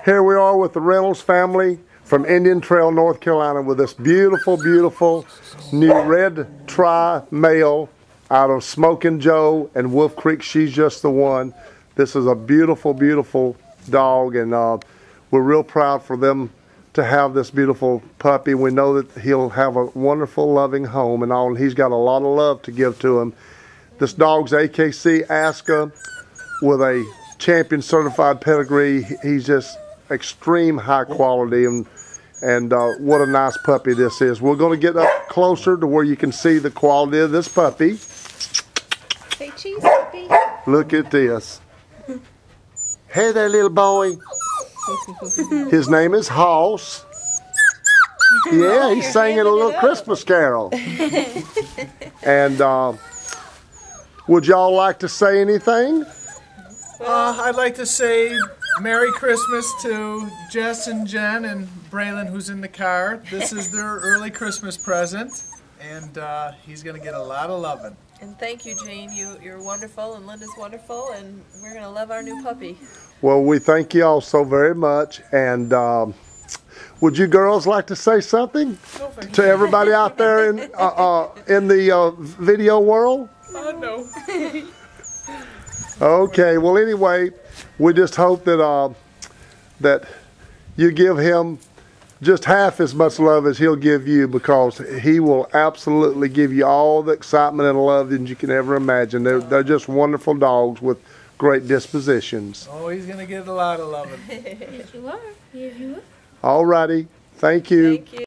Here we are with the Reynolds family from Indian Trail, North Carolina, with this beautiful, beautiful new red tri-male out of Smoking Joe and Wolf Creek. She's just the one. This is a beautiful, beautiful dog, and we're real proud for them to have this beautiful puppy. We know that he'll have a wonderful, loving home and all, and he's got a lot of love to give to him. This dog's AKC Aska with a champion certified pedigree. He's just extreme high quality, and what a nice puppy this is. We're going to get up closer to where you can see the quality of this puppy. Say cheese, puppy. Look at this. Hey there, little boy. His name is Hoss. Yeah, he's singing a little Christmas carol. And would y'all like to say anything? I'd like to say Merry Christmas to Jess and Jen and Braylon, who's in the car. This is their early Christmas present, and he's going to get a lot of loving. And thank you, Jane. You're wonderful, and Linda's wonderful, and we're going to love our new puppy. Well, we thank you all so very much. And would you girls like to say something to everybody out there in the video world? No. Okay. Well, anyway, we just hope that that you give him just half as much love as he'll give you, because he will absolutely give you all the excitement and love that you can ever imagine. They're just wonderful dogs with great dispositions. Oh, he's going to get a lot of loving. Yes, you are. Yes, you are. All righty. Thank you. Thank you.